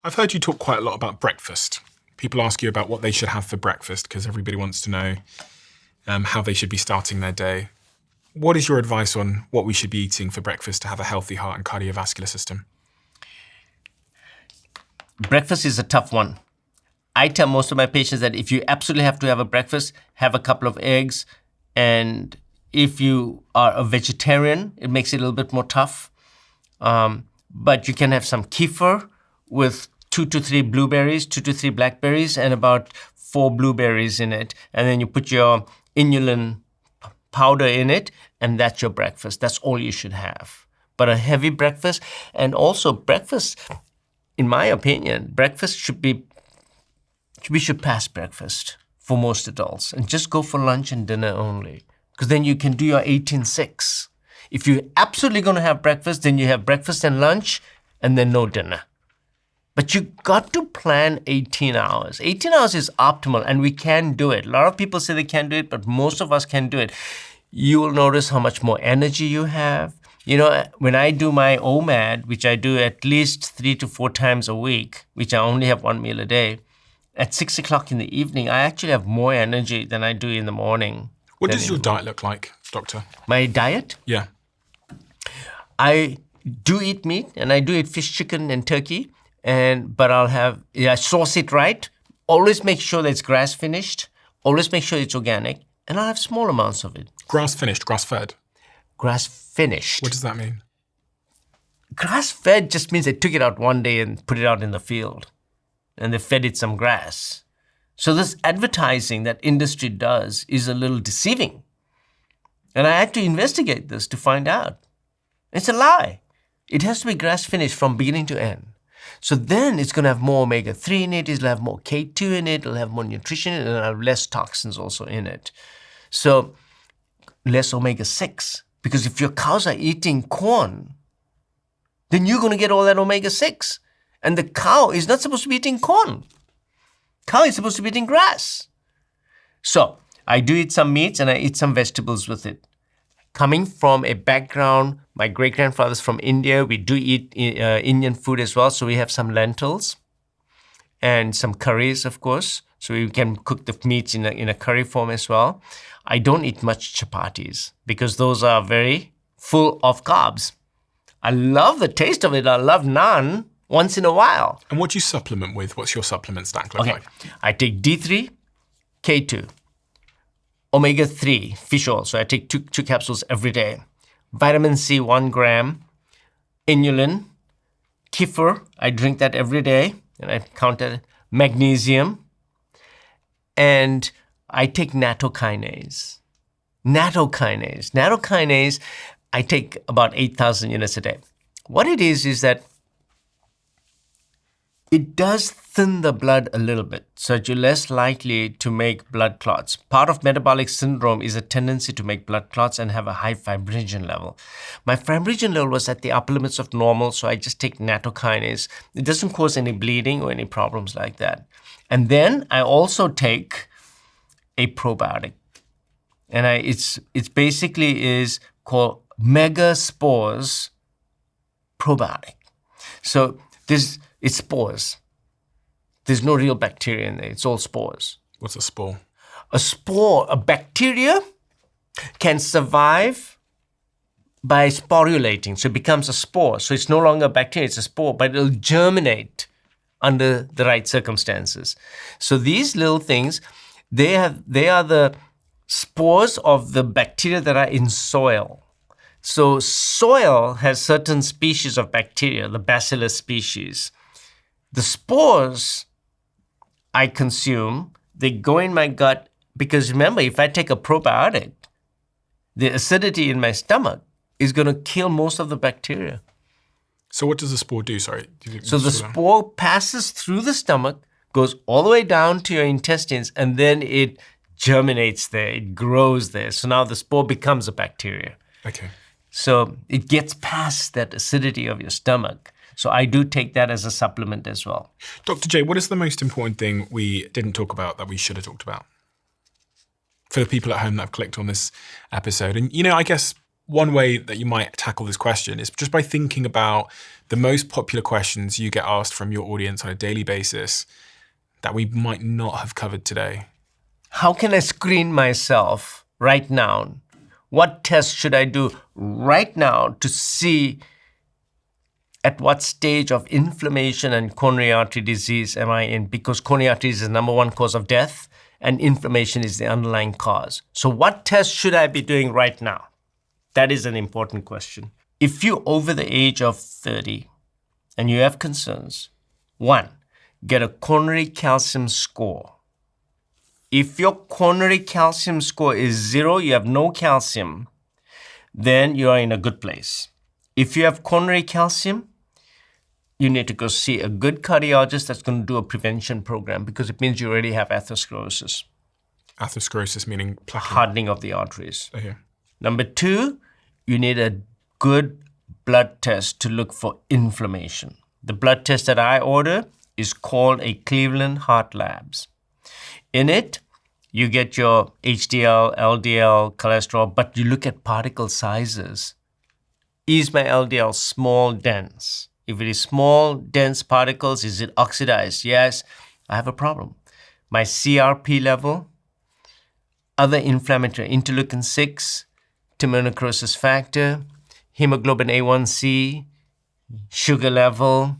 I've heard you talk quite a lot about breakfast. People ask you about what they should have for breakfast because everybody wants to know how they should be starting their day. What is your advice on what we should be eating for breakfast to have a healthy heart and cardiovascular system? Breakfast is a tough one. I tell most of my patients that if you absolutely have to have a breakfast, have a couple of eggs. And if you are a vegetarian, it makes it a little bit more tough. But you can have some kefir with 2 to 3 blueberries, 2 to 3 blackberries, and about 4 blueberries in it. And then you put your inulin powder in it, and that's your breakfast. That's all you should have. But a heavy breakfast, and also breakfast, in my opinion, breakfast should be, we should pass breakfast for most adults and just go for lunch and dinner only. Because then you can do your 18-6. If you're absolutely going to have breakfast, then you have breakfast and lunch and then no dinner. But you got to plan 18 hours. 18 hours is optimal, and we can do it. A lot of people say they can't do it, but most of us can do it. You will notice how much more energy you have. You know, when I do my OMAD, which I do at least 3 to 4 times a week, which I only have 1 meal a day, at 6 o'clock in the evening, I actually have more energy than I do in the morning. What does your diet look like, doctor? My diet? Yeah. I do eat meat, and I do eat fish, chicken, and turkey. But I'll have, sauce it right. Always make sure that it's grass finished. Always make sure it's organic. And I'll have small amounts of it. Grass finished, grass fed? Grass finished. What does that mean? Grass fed just means they took it out one day and put it out in the field. And they fed it some grass. So this advertising that industry does is a little deceiving. And I had to investigate this to find out. It's a lie. It has to be grass finished from beginning to end. So then it's going to have more omega-3 in it, it'll have more K2 in it, it'll have more nutrition, and it'll have less toxins also in it. So less omega-6, because if your cows are eating corn, then you're going to get all that omega-6. And the cow is not supposed to be eating corn. Cow is supposed to be eating grass. So I do eat some meats and I eat some vegetables with it. Coming from a background, my great-grandfather's from India. We do eat Indian food as well. So we have some lentils and some curries, of course. So we can cook the meats in a curry form as well. I don't eat much chapatis because those are very full of carbs. I love the taste of it. I love naan once in a while. And what do you supplement with? What's your supplement stack look like? I take D3, K2. Omega-3, fish oil, so I take two capsules every day. Vitamin C, 1 gram. Inulin, kefir, I drink that every day, and I count it. Magnesium, and I take nattokinase. Nattokinase, I take about 8,000 units a day. What it is that it does thin the blood a little bit, so that you're less likely to make blood clots. Part of metabolic syndrome is a tendency to make blood clots and have a high fibrinogen level. My fibrinogen level was at the upper limits of normal, so I just take nattokinase. It doesn't cause any bleeding or any problems like that. And then I also take a probiotic. And it's basically is called Megaspores probiotic. So it's spores. There's no real bacteria in there. It's all spores. What's a spore? A bacteria can survive by sporulating. So it becomes a spore. So it's no longer a bacteria, it's a spore, but it'll germinate under the right circumstances. So these little things, they are the spores of the bacteria that are in soil. So soil has certain species of bacteria, the bacillus species. The spores I consume, they go in my gut because remember, if I take a probiotic, the acidity in my stomach is going to kill most of the bacteria. So what does the spore do? Sorry. So the spore passes through the stomach, goes all the way down to your intestines, and then it germinates there, it grows there. So now the spore becomes a bacteria. Okay. So it gets past that acidity of your stomach. So I do take that as a supplement as well. Dr. J, what is the most important thing we didn't talk about that we should have talked about? For the people at home that have clicked on this episode. And, I guess one way that you might tackle this question is just by thinking about the most popular questions you get asked from your audience on a daily basis that we might not have covered today. How can I screen myself right now? What test should I do right now to see at what stage of inflammation and coronary artery disease am I in? Because coronary artery disease is the number one cause of death and inflammation is the underlying cause. So what test should I be doing right now? That is an important question. If you're over the age of 30 and you have concerns, 1, get a coronary calcium score. If your coronary calcium score is 0, you have no calcium, then you are in a good place. If you have coronary calcium, you need to go see a good cardiologist that's going to do a prevention program because it means you already have atherosclerosis. Atherosclerosis meaning plaque. Hardening of the arteries. Okay. Number 2, you need a good blood test to look for inflammation. The blood test that I order is called a Cleveland Heart Labs. In it, you get your HDL, LDL, cholesterol, but you look at particle sizes. Is my LDL small, dense? If it is small, dense particles, is it oxidized? Yes, I have a problem. My CRP level, other inflammatory, interleukin-6, tumor necrosis factor, hemoglobin A1C, sugar level,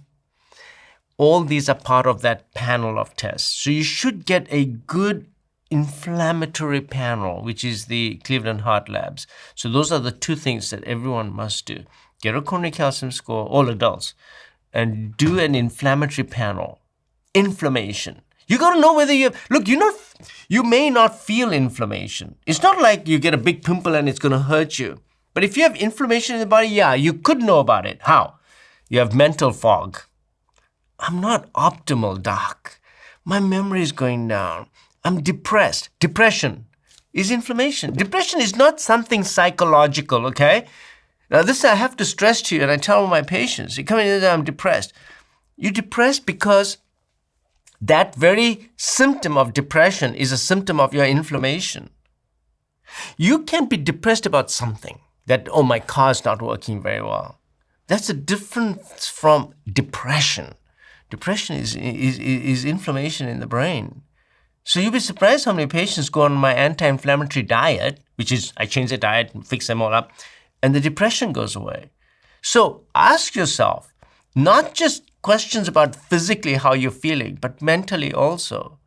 all these are part of that panel of tests. So you should get a good inflammatory panel, which is the Cleveland Heart Labs. So those are the 2 things that everyone must do. Get a coronary calcium score, all adults, and do an inflammatory panel. Inflammation. You got to know whether you have, look, you may not feel inflammation. It's not like you get a big pimple and it's going to hurt you. But if you have inflammation in the body, yeah, you could know about it. How? You have mental fog. I'm not optimal, doc. My memory is going down. I'm depressed. Depression is inflammation. Depression is not something psychological, okay? Now, this I have to stress to you, and I tell my patients, you come in and say, I'm depressed. You're depressed because that very symptom of depression is a symptom of your inflammation. You can be depressed about something that, oh, my car's not working very well. That's a difference from depression. Depression is inflammation in the brain. So you'll be surprised how many patients go on my anti-inflammatory diet, which is I change the diet and fix them all up, and the depression goes away. So ask yourself, not just questions about physically how you're feeling, but mentally also.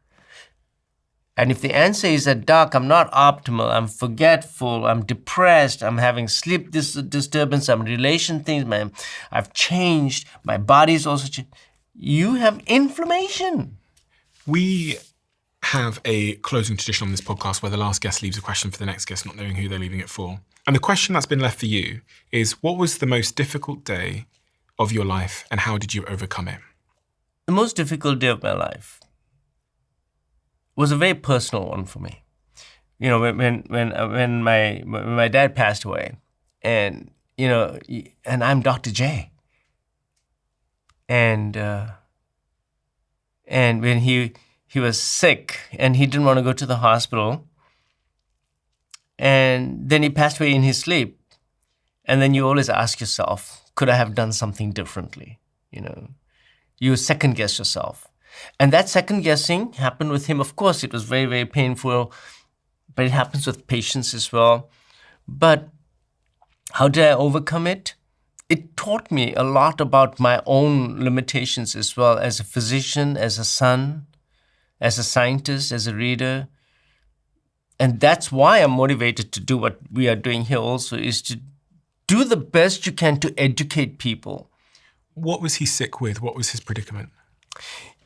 And if the answer is that, doc, I'm not optimal, I'm forgetful, I'm depressed, I'm having sleep disturbance, I'm relation things, I've changed, my body's also changed, you have inflammation. We have a closing tradition on this podcast where the last guest leaves a question for the next guest, not knowing who they're leaving it for. And the question that's been left for you is, what was the most difficult day of your life and how did you overcome it? The most difficult day of my life was a very personal one for me. You know, when my dad passed away, and you know, and I'm Dr. J. And when he was sick and he didn't want to go to the hospital, and then he passed away in his sleep, and then you always ask yourself, could I have done something differently? You know, you second guess yourself. And that second guessing happened with him. Of course, it was very, very painful, but it happens with patients as well. But how did I overcome it? It taught me a lot about my own limitations as well, as a physician, as a son, as a scientist, as a reader. And that's why I'm motivated to do what we are doing here also, is to do the best you can to educate people. What was he sick with? What was his predicament?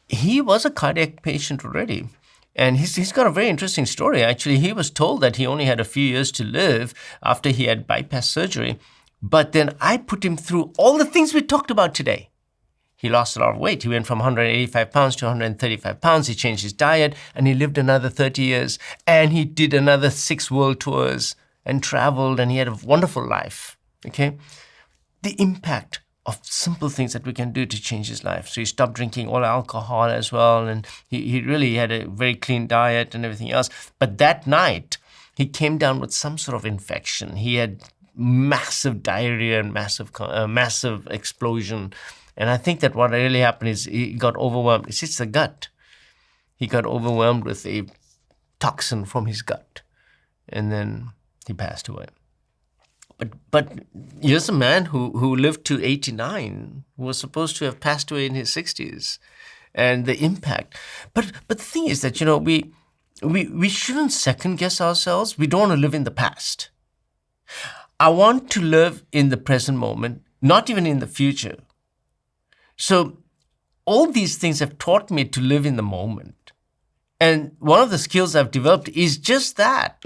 He was a cardiac patient already. And he's got a very interesting story. Actually, he was told that he only had a few years to live after he had bypass surgery. But then I put him through all the things we talked about today. He lost a lot of weight. He went from 185 pounds to 135 pounds. He changed his diet and he lived another 30 years. And he did another 6 world tours and traveled and he had a wonderful life. Okay? The impact of simple things that we can do to change his life. So he stopped drinking all alcohol as well. And he really had a very clean diet and everything else. But that night, he came down with some sort of infection. He had massive diarrhea and massive explosion. And I think that what really happened is he got overwhelmed. It's the gut. He got overwhelmed with a toxin from his gut, and then he passed away. But here's a man who lived to 89, who was supposed to have passed away in his 60s, and the impact. But the thing is that, we shouldn't second guess ourselves. We don't want to live in the past. I want to live in the present moment, not even in the future. So all these things have taught me to live in the moment. And one of the skills I've developed is just that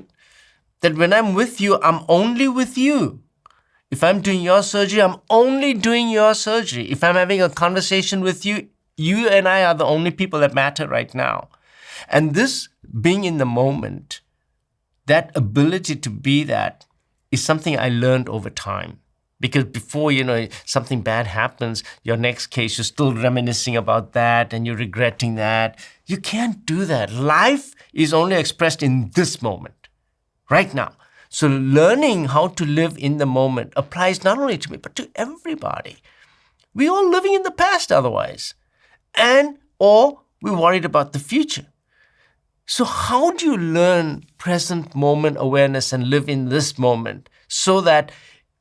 when I'm with you, I'm only with you. If I'm doing your surgery, I'm only doing your surgery. If I'm having a conversation with you, you and I are the only people that matter right now. And this being in the moment, that ability to be that, is something I learned over time. Because before, something bad happens, your next case, you're still reminiscing about that and you're regretting that. You can't do that. Life is only expressed in this moment, right now. So learning how to live in the moment applies not only to me, but to everybody. We're all living in the past otherwise. Or we're worried about the future. So how do you learn present moment awareness and live in this moment so that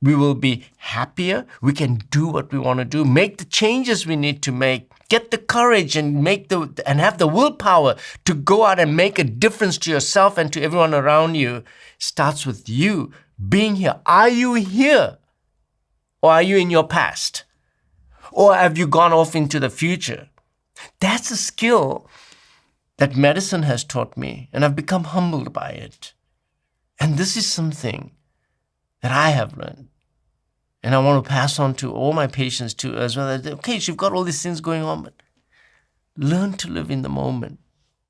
we will be happier, we can do what we want to do, make the changes we need to make, get the courage and have the willpower to go out and make a difference to yourself and to everyone around you? Starts with you being here. Are you here? Or are you in your past? Or have you gone off into the future? That's a skill that medicine has taught me, and I've become humbled by it. And this is something that I have learned. And I want to pass on to all my patients too as well. Okay, you've got all these things going on, but learn to live in the moment.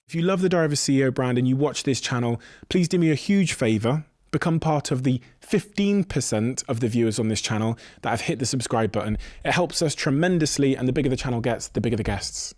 If you love the Diary of a CEO brand and you watch this channel, please do me a huge favor. Become part of the 15% of the viewers on this channel that have hit the subscribe button. It helps us tremendously, and the bigger the channel gets, the bigger the guests.